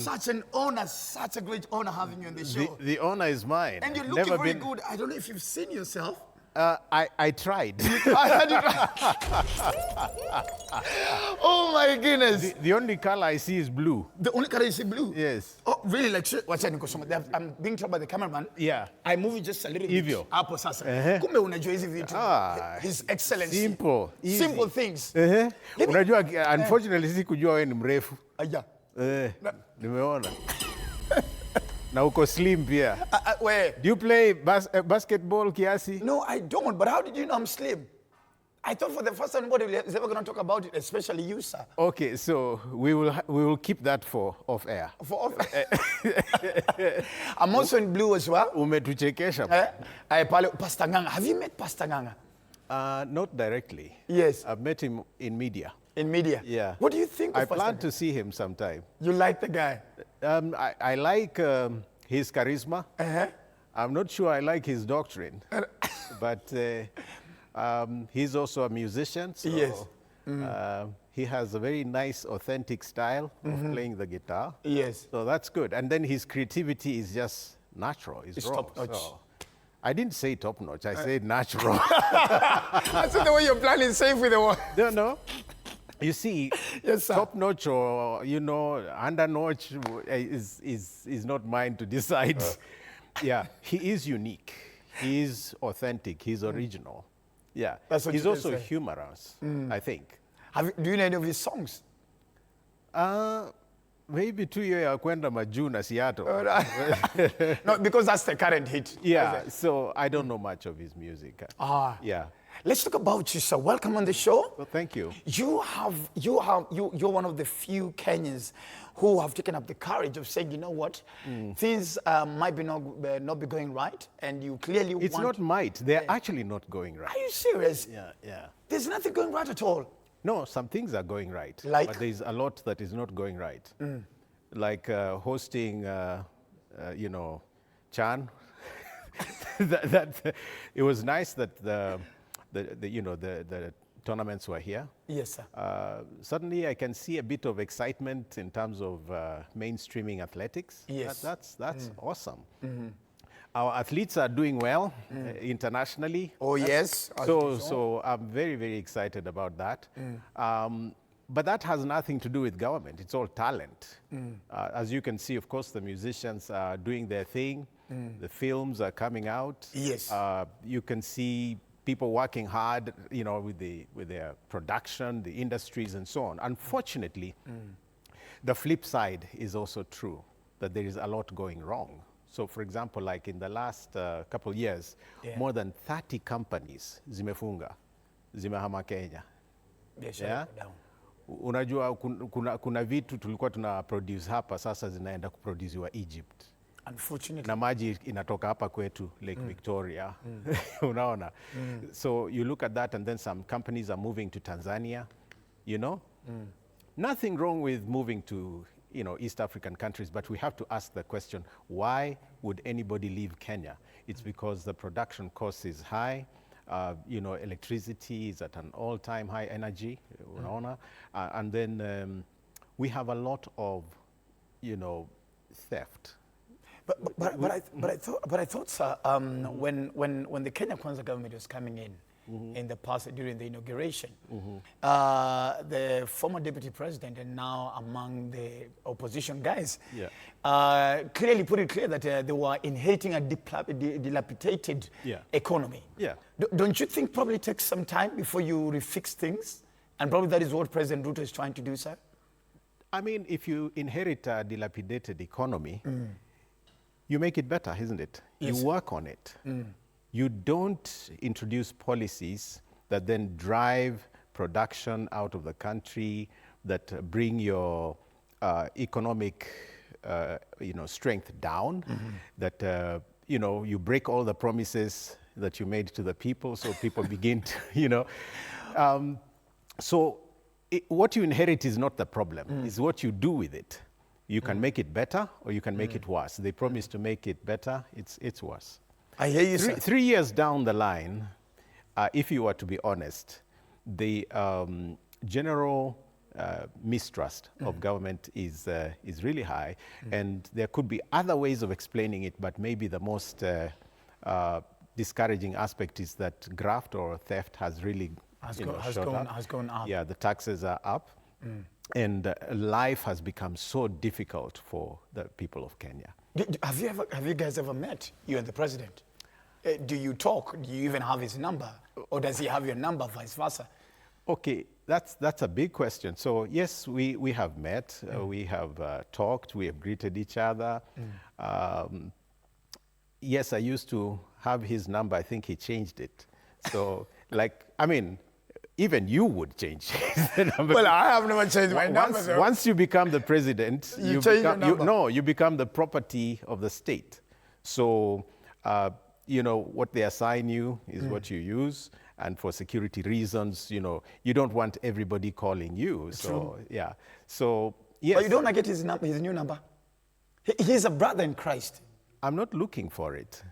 Such an honor, such a great honor having you on the show. The honor is mine. And you're looking very good. I don't know if you've seen yourself. I tried. Oh my goodness. The only color I see is blue. The only color you see blue? Yes. Oh, really? Like, I'm being told by the cameraman. Yeah. I move it just a little bit. Hivyo. Hapo sasa. Kumbe unajua hizi vitu. His Excellency. Simple. Easy. Simple things. Unajua, unfortunately, sikujua wewe ni mrefu. Aya. Nimeona. Na uko slim pia. Where? Do you play basketball kiasi? No, I don't. But how did you know I'm slim? I thought for the first time nobody is ever going to talk about it, especially you, sir. Okay, so we will keep that for off air. For off air. I'm also in blue as well. Umetuchekesha. Pastor Nganga. Have you met Pastor Nganga? Not directly. Yes. I've met him in media. In media? Yeah. What do you think of I plan to see him sometime. You like the guy? I like his charisma. I'm not sure I like his doctrine. But he's also a musician. So, yes. He has a very nice, authentic style of playing the guitar. Yes. So that's good. And then his creativity is just natural. It's raw. Top-notch. So I didn't say top-notch. I said natural. I said the way you're planning safe with the one. No. You see, yes, top-notch or, under-notch is not mine to decide. Yeah, he is unique. He is authentic. He's original. Yeah. That's what he's you also say. humorous, I think. Do you know any of his songs? Maybe 2 years kwenda Majuna Seattle. No, because that's the current hit. Yeah, so I don't know much of his music. Yeah. Let's talk about you, sir. Welcome on the show. Well, thank you. You're one of the few Kenyans who have taken up the courage of saying, you know what, things might be not be going right, and you clearly It's not might. They're actually not going right. Are you serious? Yeah. There's nothing going right at all. No, some things are going right. Like? But there's a lot that is not going right. Like hosting, Chan. It was nice that the tournaments were here. Yes, sir. Suddenly I can see a bit of excitement in terms of mainstreaming athletics. Yes. That's awesome. Our athletes are doing well internationally. Oh, yes. So I'm very, very excited about that. But that has nothing to do with government. It's all talent. As you can see, of course, the musicians are doing their thing. The films are coming out. Yes. You can see people working hard, with their production, the industries, and so on. Unfortunately, the flip side is also true, that there is a lot going wrong. So, for example, like in the last couple of years, more than 30 companies zimefunga, zimehama Kenya. Yeah? Unajua kuna vitu tulikuwa tuna produce hapa, sasa zinaenda kuproduciwa Egypt. Unfortunately. Na maji inatoka hapa kwetu, Lake Victoria. Unaona? So you look at that, and then some companies are moving to Tanzania, Nothing wrong with moving to, East African countries, but we have to ask the question, why would anybody leave Kenya? It's because the production cost is high. Electricity is at an all-time high energy, and then we have a lot of, theft. But I thought, sir, when the Kenya Kwanza government was coming in the past during the inauguration, the former deputy president and now among the opposition guys clearly put it clear that they were inheriting a dilapidated economy. Yeah. Don't you think probably it takes some time before you refix things? And probably that is what President Ruto is trying to do, sir? I mean, if you inherit a dilapidated economy, you make it better, isn't it? Yes. You work on it. You don't introduce policies that then drive production out of the country, that bring your economic strength down, that you break all the promises that you made to the people, so people begin to, what you inherit is not the problem, it's what you do with it. You can make it better or you can make it worse. They promise to make it better, it's worse. I hear you, sir. 3 years down the line, if you were to be honest, the general mistrust of government is really high. And there could be other ways of explaining it, but maybe the most discouraging aspect is that graft or theft has really has gone up. Yeah, the taxes are up. And life has become so difficult for the people of Kenya. Have you guys ever met, you and the president? Do you talk? Do you even have his number? Or does he have your number, vice versa? Okay, that's a big question. So yes, we have met, we have talked, we have greeted each other. Yes, I used to have his number. I think he changed it. So even you would change the number. Well, I have never changed my number. Once you become the president, you become the property of the state. So, what they assign you is what you use. And for security reasons, you don't want everybody calling you. So, yeah. So, yes. But you don't want to get his new number? He's a brother in Christ. I'm not looking for it.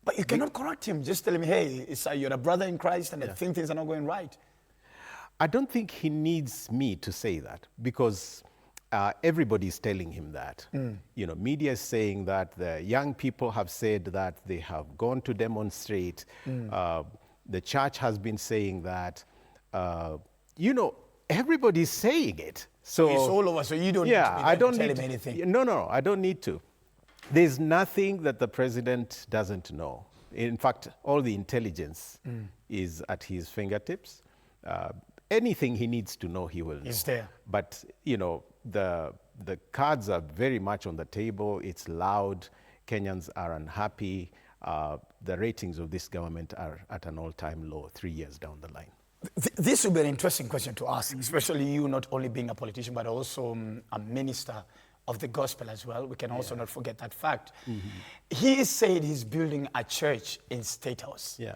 But you cannot correct him. Just tell him, hey, you're a brother in Christ and I think things are not going right. I don't think he needs me to say that because everybody's telling him that. Media is saying that. The young people have said that. They have gone to demonstrate. The church has been saying that. Everybody's saying it. So it's all over, so you don't need to tell him anything. No, I don't need to. There's nothing that the president doesn't know. In fact, all the intelligence is at his fingertips. Anything he needs to know, he will know. It's there. But, the cards are very much on the table. It's loud. Kenyans are unhappy. The ratings of this government are at an all-time low 3 years down the line. This will be an interesting question to ask, especially you not only being a politician, but also a minister of the gospel as well. We can also not forget that fact. He said he's building a church in State House. Yeah.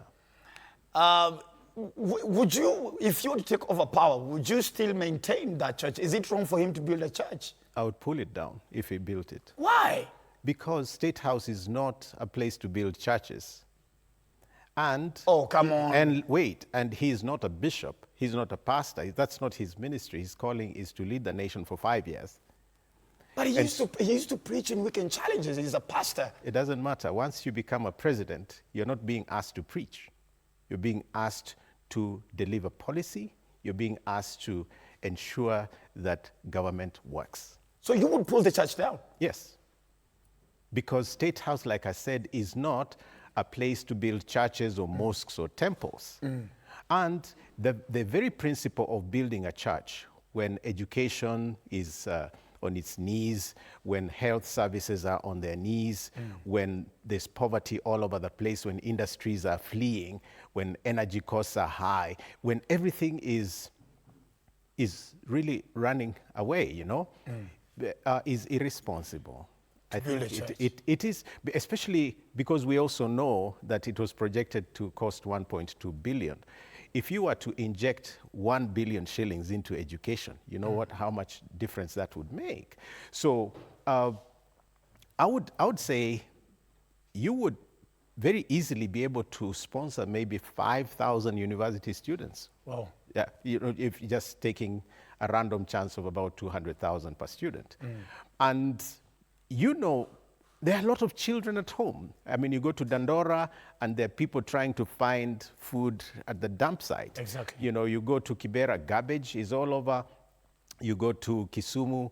Would you, if you were to take over power, would you still maintain that church? Is it wrong for him to build a church? I would pull it down if he built it. Why? Because State House is not a place to build churches. And oh, come on. And wait, and he's not a bishop. He's not a pastor. That's not his ministry. His calling is to lead the nation for 5 years. But he used to preach in weekend challenges. He's a pastor. It doesn't matter. Once you become a president, you're not being asked to preach. You're being asked to deliver policy. You're being asked to ensure that government works. So you would pull the church down? Yes. Because State House, like I said, is not a place to build churches or mosques or temples. And the very principle of building a church, when education is on its knees, when health services are on their knees, when there's poverty all over the place, when industries are fleeing, when energy costs are high, when everything is really running away, is irresponsible. I think it is, especially because we also know that it was projected to cost 1.2 billion. If you were to inject 1 billion shillings into education, you know how much difference that would make. So I would say you would very easily be able to sponsor maybe 5,000 university students. Wow. Yeah, if you're just taking a random chance of about 200,000 per student. And there are a lot of children at home. I mean, you go to Dandora and there are people trying to find food at the dump site. Exactly. You go to Kibera, garbage is all over. You go to Kisumu,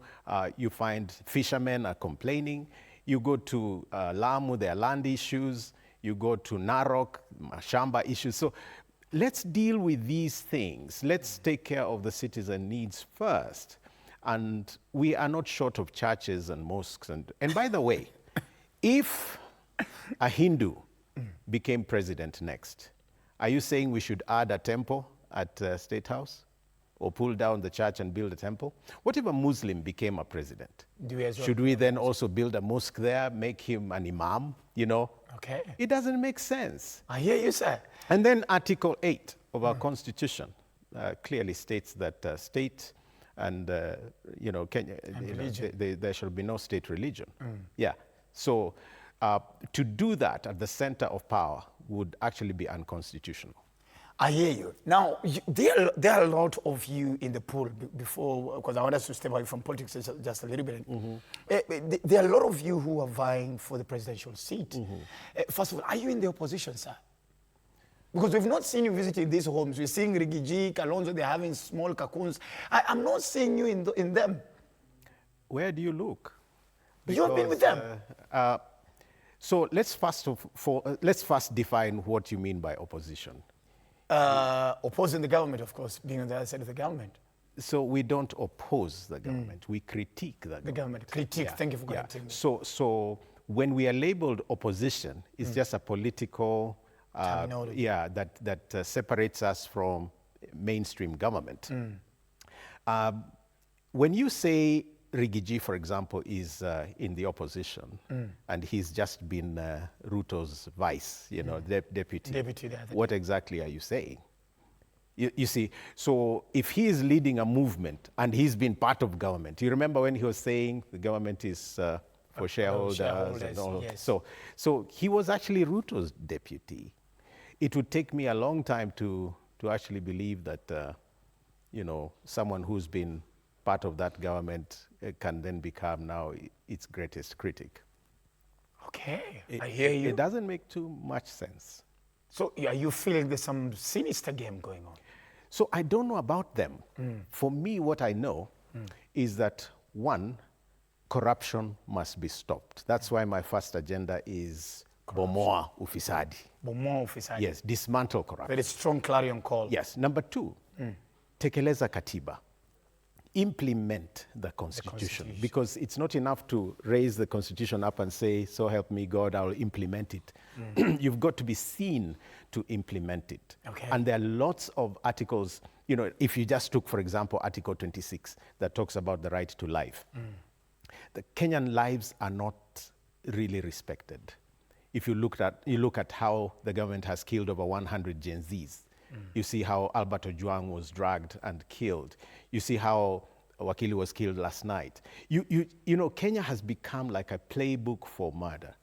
you find fishermen are complaining. You go to Lamu, there are land issues. You go to Narok, Mashamba issues. So let's deal with these things. Let's take care of the citizen needs first. And we are not short of churches and mosques. And by the way, if a Hindu became president next, are you saying we should add a temple at State House? Or pull down the church and build a temple? What if a Muslim became a president? Should we then also build a mosque there, make him an imam, Okay. It doesn't make sense. I hear you, sir. And then Article 8 of our Constitution clearly states that state and, Kenya, there shall be no state religion. Yeah. So to do that at the center of power would actually be unconstitutional. I hear you. Now, there are a lot of you in the pool before, because I want us to step away from politics just a little bit. There are a lot of you who are vying for the presidential seat. First of all, are you in the opposition, sir? Because we've not seen you visiting these homes. We're seeing Rigiji, Kalonzo, they're having small cocoons. I'm not seeing you in them. Where do you look? You've been with them. So let's first define what you mean by opposition. Opposing the government, of course, being on the other side of the government. So we don't oppose the government, we critique the government. The government, critique, thank you for correcting me. So when we are labeled opposition, it's just a political, that separates us from mainstream government. When you say Rigiji, for example, is in the opposition, and he's just been Ruto's vice, deputy. What exactly are you saying? You see, so if he is leading a movement and he's been part of government, you remember when he was saying the government is for shareholders and all. Yes. So he was actually Ruto's deputy. It would take me a long time to actually believe that, someone who's been part of that government can then become now its greatest critic. Okay, I hear you. It doesn't make too much sense. So are you feeling there's some sinister game going on? So I don't know about them. For me, what I know is that, one, corruption must be stopped. That's why my first agenda is bomoa ufisadi. Bomoa ufisadi. Yes, dismantle corruption. Very strong clarion call. Yes. Number two, tekeleza katiba. Implement the constitution, because it's not enough to raise the constitution up and say, so help me God, I'll implement it. You've got to be seen to implement it. Okay. And there are lots of articles, if you just took, for example, Article 26 that talks about the right to life. The Kenyan lives are not really respected. If you look at how the government has killed over 100 Gen Zs, you see how Albert Ojwang was dragged and killed. You see how Wakili was killed last night. Kenya has become like a playbook for murder.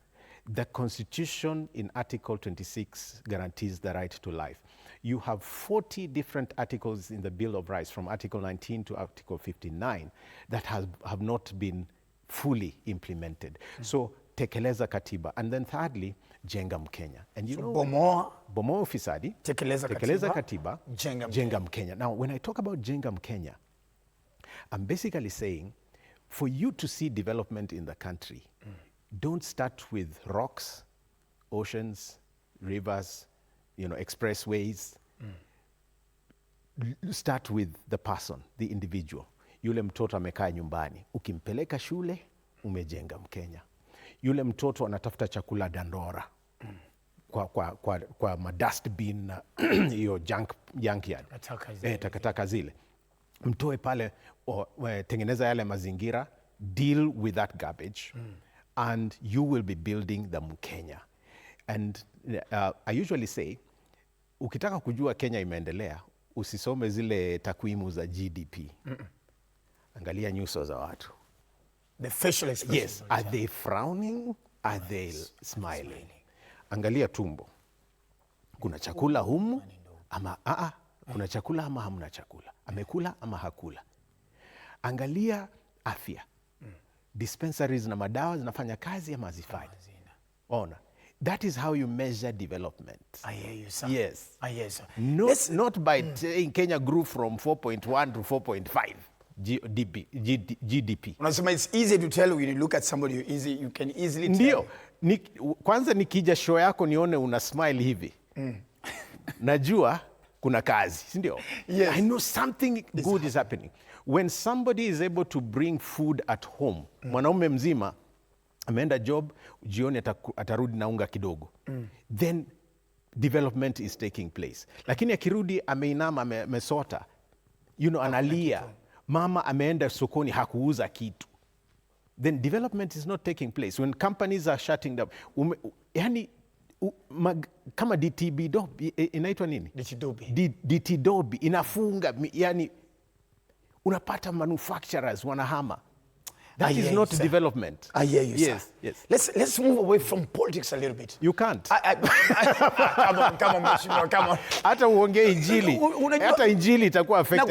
The Constitution in Article 26 guarantees the right to life. You have 40 different articles in the Bill of Rights, from Article 19 to Article 59, that have not been fully implemented. So tekeleza katiba. And then thirdly, jenga Mkenya. And bomoa ufisadi, tekeleza katiba, jenga Mkenya. Now, when I talk about jenga Mkenya, I'm basically saying, for you to see development in the country, don't start with rocks, oceans, rivers, expressways. Start with the person, the individual. Yule mtoto amekaa nyumbani, ukimpeleka shule, umejenga Mkenya. Yule mtoto anatafuta chakula Dandora, kwa madustbin, hiyo junkyard, takataka zile. Mtoe pale, tengeneza yale mazingira, deal with that garbage, and you will be building the Mkenya. And I usually say, ukitaka kujua Kenya imeendelea, usisome zile takwimu za GDP. Angalia nyuso za watu. The facial expression. Yes, are they frowning? Are they smiling? Angalia tumbo. Kuna chakula humu ama kuna chakula ama hamna chakula. Amekula ama hakula. Angalia afya. Dispensaries na madawa zinafanya kazi ama hazifanyi. Ona. That is how you measure development. I hear you, sir. Yes. I hear you, sir. Not by saying Kenya grew from 4.1 to 4.5 GDP. Unasema it's easy to tell when you look at somebody, you can easily tell. Ndio. Kwanza nikija show yako nione una smile hivi. Najua kuna kazi, si ndio? Yes. I know something good is happening. When somebody is able to bring food at home, mwanaume mzima ameenda job, jioni atarudi na unga kidogo. Then development is taking place. Lakini akirudi ameinama, amesota, analia. Mama ameenda sokoni hakuuza kitu. Then development is not taking place. When companies are shutting down, kama DTB Dobi, inaitwa nini? DT Dobi inafunga, unapata manufacturers wanahama. That is not development. I hear you, yes, sir. Yes. Let's move away from politics a little bit. You can't. Come on, Mheshimiwa, come on. Hata uongee injili. Hata injili itakuwa affected.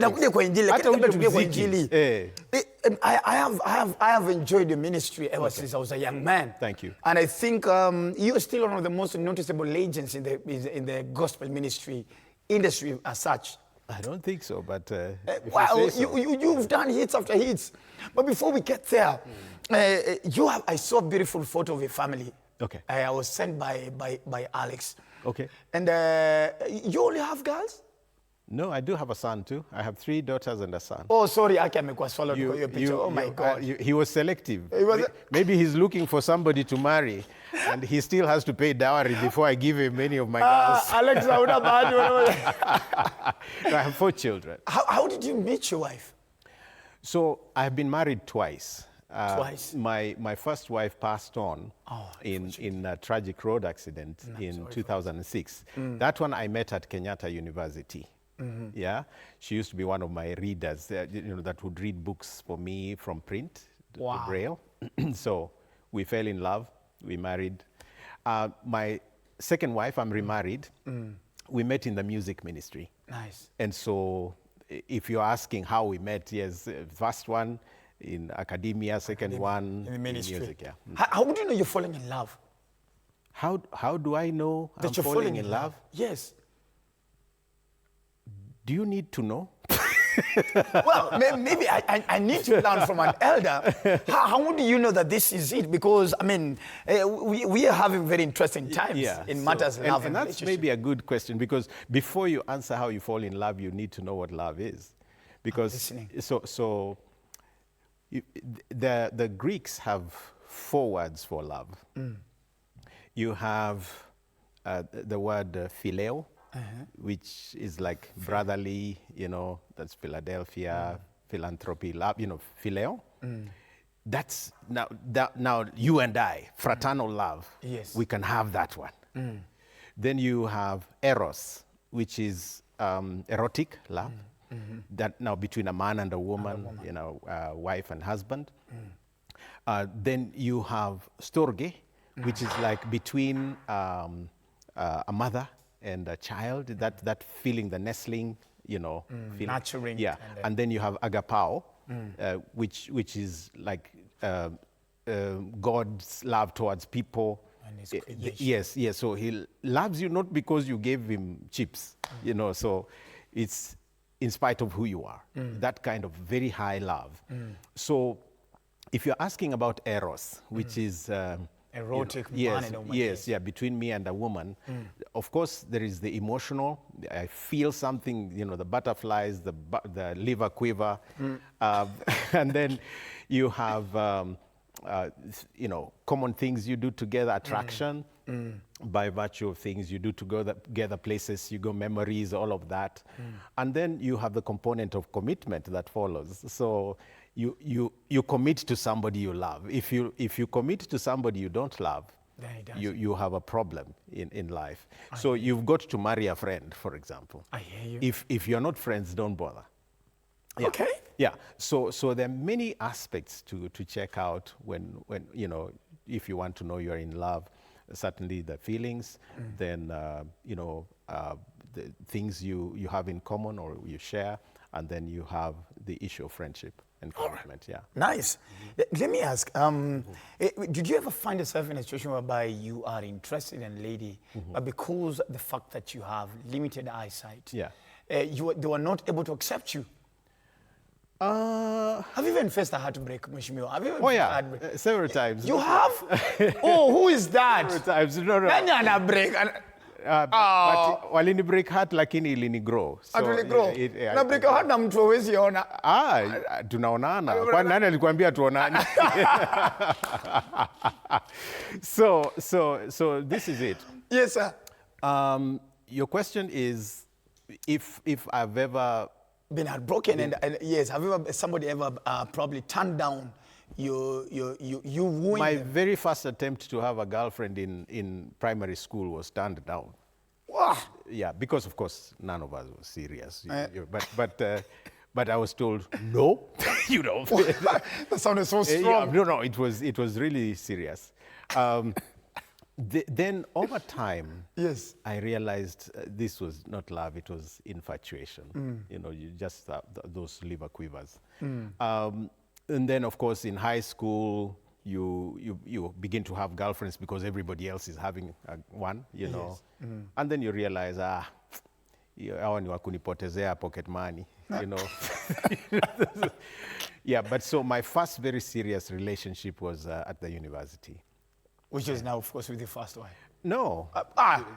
Nakuja kwa injili. Hata Lakini uje tukie kwa mziki. injili. I have enjoyed the ministry ever since I was a young man. Thank you. And I think you're still one of the most noticeable legends in the gospel ministry industry as such. I don't think so, but Well, you've done hits after hits. But before we get there, I saw a beautiful photo of your family. Okay. I was sent by Alex. Okay. And you only have girls? No, I do have a son too. I have 3 daughters and a son. Oh, sorry, I can't make a swallow your picture. Oh my God. He was selective. He was Maybe he's looking for somebody to marry, and he still has to pay dowry before I give him any of my girls. Alex, I have 4 children. How did you meet your wife? So I've been married twice. Twice? My first wife passed on in a tragic road accident in 2006. That one I met at Kenyatta University. Yeah, she used to be one of my readers, that would read books for me from print to Braille. So we fell in love, we married. My second wife, I'm remarried. We met in the music ministry. Nice. And so if you're asking how we met, yes, first one in academia, second one in the ministry. Music. Yeah. How would you know you're falling in love? How do I know That I'm you're falling in love? Yes. Do you need to know? Well, maybe I need to learn from an elder. How do you know that this is it? Because, I mean, we are having very interesting times in matters of love and that's maybe a good question, because before you answer how you fall in love, you need to know what love is. Because the Greeks have 4 words for love. You have the word phileo, which is like brotherly, that's Philadelphia, philanthropy, love, phileo. That's now you and I, fraternal love. Yes. We can have that one. Then you have eros, which is erotic love. That now between a man and a woman, wife and husband. Then you have storge, which is like between a mother and a child, that feeling, the nestling, feeling. Nurturing. Yeah, and then you have agapao, which is like God's love towards people. And his creation. Yes, so he loves you not because you gave him chips, so it's in spite of who you are, that kind of very high love. So if you're asking about eros, which is erotic, between me and a woman. Of course, there is the emotional. I feel something, the butterflies, the liver quiver, and then you have, common things you do together, attraction, by virtue of things you do together, places you go, memories, all of that, and then you have the component of commitment that follows. So you commit to somebody you love. If you commit to somebody you don't love, you have a problem in life. So you've got to marry a friend, for example. I hear you. If you're not friends, don't bother. Yeah. Okay. Yeah. So there are many aspects to check out when if you want to know you're in love. Certainly the feelings, then the things you have in common or you share, and then you have the issue of friendship and commitment. Yeah. Nice. Let me ask, did you ever find yourself in a situation whereby you are interested in a lady, but because the fact that you have limited eyesight, they were not able to accept you? Have you even faced a heartbreak, Mheshimiwa? Have you ever several times. You have? Oh, who is that? Several times. No. Nani break? But walini break heart lakini ilini grow. So really grow. Na break heart na mtu hawezi ona. Tunaonana. Kwa nani alikwambia tuonane? So this is it. Yes, sir. Your question is if I've ever been heartbroken, and yes, have somebody ever probably turned down you wooing My them? very first attempt to have a girlfriend in primary school was turned down. Wow. Yeah, because of course none of us was serious. But I was told, no, you know. That sounded so strong. No, it was really serious. Then over time, Yes. I realized this was not love, it was infatuation. You know, you just those liver quivers. And then, of course, in high school, you begin to have girlfriends because everybody else is having one, you know. And then you realize, hawa ni wakunipotezea pocket money, you know. Yeah, but so my first very serious relationship was at the university. Which is now, of course, with the first wife. No,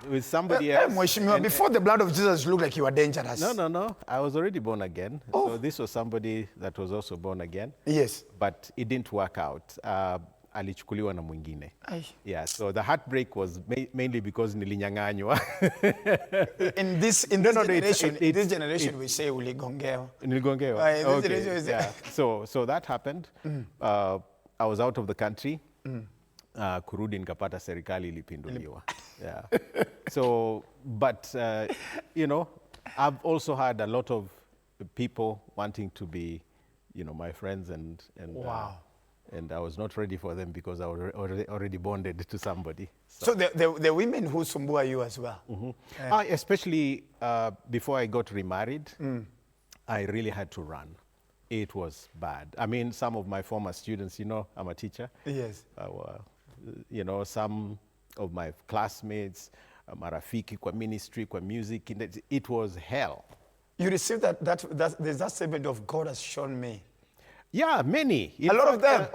with somebody else. Before the blood of Jesus, you looked like you were dangerous. No. I was already born again. Oh. So this was somebody that was also born again. Yes. But it didn't work out. Alichukuliwa na mwingine. Ay. Yeah, so the heartbreak was mainly because nilinyang'anywa. In this generation, we say uligongewa. Niligongewa. This generation we say. Yeah. So that happened. I was out of the country. Kurudi nikapata serikali ilipinduliwa. Yeah. So, but you know, I've also had a lot of people wanting to be, you know, my friends and Wow. And I was not ready for them because I was already bonded to somebody. So the women who sumbua you as well? Especially before I got remarried, I really had to run. It was bad. I mean, some of my former students, you know, I'm a teacher. Yes. You know, some of my classmates, marafiki kwa ministry, kwa music, it was hell. You received there's that statement of God has shown me. Yeah, many. A lot of them.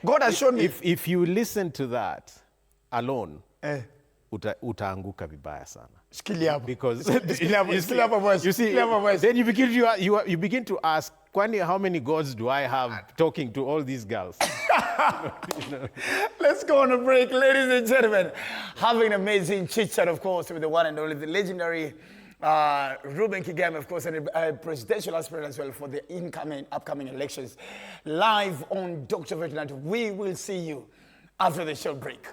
God has shown me. If you listen to that alone, utaanguka vibaya sana. Because you see, then you begin to ask, kwani how many gods do I have talking to all these girls? You know. Let's go on a break, ladies and gentlemen. Having an amazing chit-chat, of course, with the one and only, the legendary Reuben Kigame, of course, and a presidential aspirant as well for the upcoming elections. Live on Dr. Tonight. We will see you after the short break.